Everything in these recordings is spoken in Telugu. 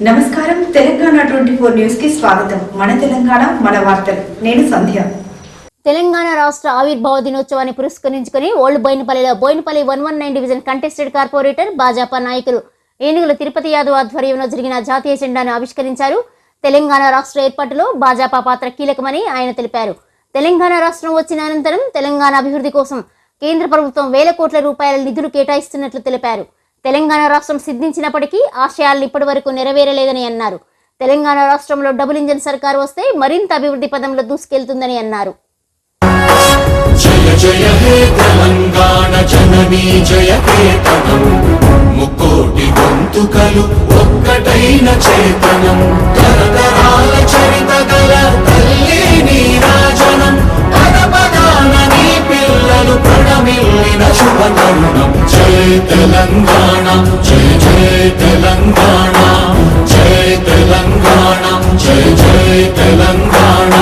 నమస్కారం తెలంగాణ 24 న్యూస్ కి స్వాగతం. మన తెలంగాణ మన వార్తలు. నేను సంధ్య. తెలంగాణ రాష్ట్ర ఆవిర్భావ దినోత్సవాన్ని పురస్కరించుకుని ఓల్డ్ బోయినపల్లిలో Boinpally 119 division contested corporator Bhajapa నాయకులు ఏనుగుల తిరుపతి యాదవ్ ఆధ్వర్యంలో జరిగిన జాతీయ జెండాను ఆవిష్కరించారు. తెలంగాణ రాష్ట్ర ఏర్పాటులో భాజపా పాత్ర కీలకమని ఆయన తెలిపారు. తెలంగాణ రాష్ట్రం వచ్చిన అనంతరం తెలంగాణ అభివృద్ధి కోసం కేంద్ర ప్రభుత్వం వేల కోట్ల రూపాయల నిధులు కేటాయిస్తున్నట్లు తెలిపారు. తెలంగాణ రాష్ట్రం సిద్ధించినప్పటికీ ఆశయాలను ఇప్పటి వరకు నెరవేరలేదని అన్నారు. తెలంగాణ రాష్ట్రంలో డబుల్ ఇంజన్ సర్కారు వస్తే మరింత అభివృద్ధి పదంలో దూసుకెళ్తుందని అన్నారు. జయ జయ హే తెలంగాణ జననీ జయ కేతనం ముకోటి గొంతుకలు ఒక్కటైన చేతనం తరతరాల చరిత గల తల్లి నీరాజనం పదపదాన నీ పిల్లలు ప్రణమిల్లిన శుభ తరుణం. జయ తెలంగాణ జయ జయ తెలంగాణ జయ తెలంగాణ జయ జయ తెలంగాణ.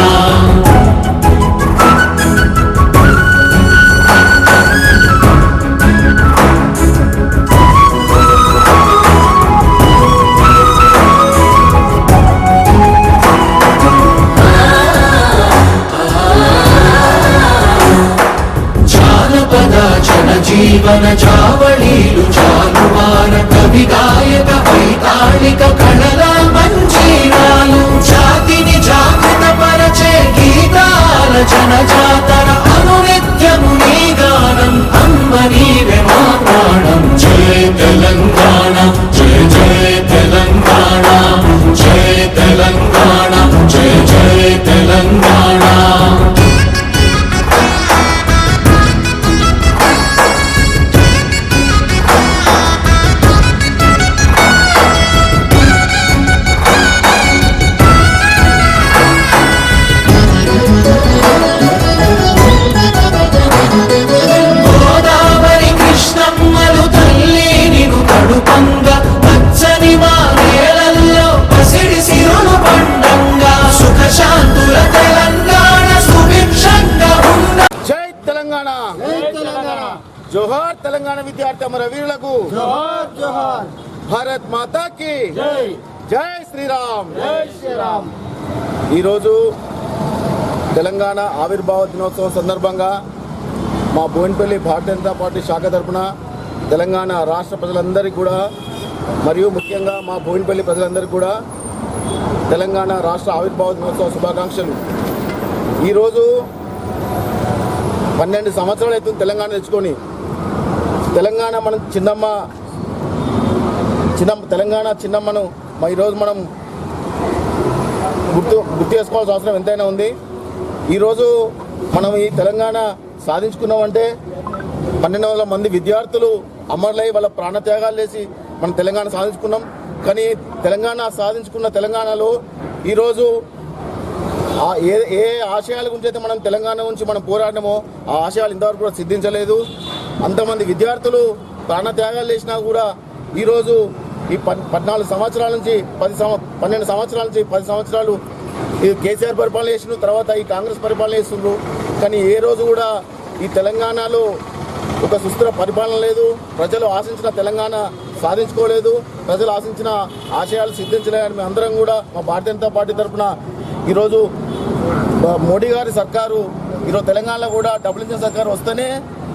జీవన చావళీలు చాలువార కవి గాయక వైతాళిక కళల మంజీరాలు జాతిని జాగృత పరచే గీతాల జనజాతర అనునిత్యము నీ గానం అమ్మ నీవే మా ప్రాణం. జయ తెలంగాణ జయ జయ తెలంగాణ జయ తెలంగాణ జయ జయ తెలంగాణ. జోహార్ తెలంగాణ విద్యార్థి అమరవీరులకు జోహార్ జోహార్. భారత్ మాతా కి జై. జై శ్రీరామ్. జై శ్రీరామ్. ఈరోజు తెలంగాణ ఆవిర్భావ దినోత్సవం సందర్భంగా మా బోయినపల్లి భారతీయ జనతా పార్టీ శాఖ తరఫున తెలంగాణ రాష్ట్ర ప్రజలందరికీ కూడా మరియు ముఖ్యంగా మా బోయినపల్లి ప్రజలందరికీ కూడా తెలంగాణ రాష్ట్ర ఆవిర్భావ దినోత్సవ శుభాకాంక్షలు. ఈరోజు 12 సంవత్సరాలు అవుతుంది తెలంగాణ తెచ్చుకొని. తెలంగాణ మనం తెలంగాణ చిన్నమ్మను ఈరోజు మనం గుర్తు చేసుకోవాల్సిన అవసరం ఎంతైనా ఉంది. ఈరోజు మనం ఈ తెలంగాణ సాధించుకున్నామంటే 1200 మంది విద్యార్థులు అమరులై వాళ్ళ ప్రాణత్యాగాలు చేసి మనం తెలంగాణ సాధించుకున్నాం. కానీ తెలంగాణ సాధించుకున్న తెలంగాణలో ఈరోజు ఏ ఆశయాల గురించి అయితే మనం తెలంగాణ నుంచి మనం పోరాడమో ఆ ఆశయాలు ఇంతవరకు కూడా సిద్ధించలేదు. అంతమంది విద్యార్థులు ప్రాణత్యాగాలు చేసినా కూడా ఈరోజు ఈ 14 సంవత్సరాల నుంచి 12 సంవత్సరాల నుంచి 10 సంవత్సరాలు ఈ కేసీఆర్ పరిపాలన చేసిన తర్వాత ఈ కాంగ్రెస్ పరిపాలన చేస్తున్నారు. కానీ ఏ రోజు కూడా ఈ తెలంగాణలో ఒక సుస్థిర పరిపాలన లేదు. ప్రజలు ఆశించిన తెలంగాణ సాధించుకోలేదు. ప్రజలు ఆశించిన ఆశయాలు సిద్ధించలేదని మేము అందరం కూడా మా భారతీయ జనతా పార్టీ తరఫున ఈరోజు మోడీ గారి సర్కారు ఈరోజు తెలంగాణలో కూడా డబుల్ ఇంజన్ సర్కారు వస్తేనే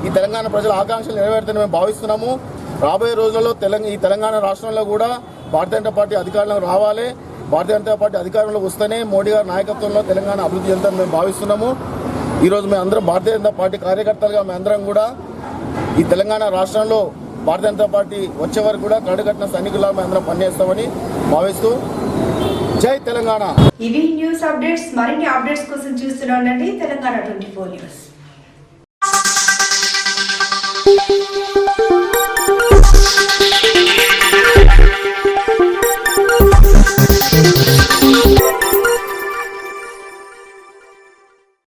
ఈ తెలంగాణ ప్రజల ఆకాంక్షలు నెరవేరుతాయని మేము భావిస్తున్నాము. రాబోయే రోజుల్లో ఈ తెలంగాణ రాష్ట్రంలో కూడా భారతీయ జనతా పార్టీ అధికారంలోకి రావాలి. భారతీయ జనతా పార్టీ అధికారంలో వస్తేనే మోడీ గారి నాయకత్వంలో తెలంగాణ అభివృద్ధి చెందుతుందని మేము భావిస్తున్నాము. ఈరోజు మేము అందరం భారతీయ జనతా పార్టీ కార్యకర్తలుగా మేమందరం కూడా ఈ తెలంగాణ రాష్ట్రంలో భారతీయ జనతా పార్టీ వచ్చే వరకు కూడా కడుగట్టిన సైనికులా మేము అందరం పనిచేస్తామని భావిస్తూ జై తెలంగాణ. ఇవి న్యూస్ అప్డేట్స్. మరిన్ని అప్డేట్స్ కోసం చూస్తూనే ఉండండి తెలంగాణ 24 న్యూస్.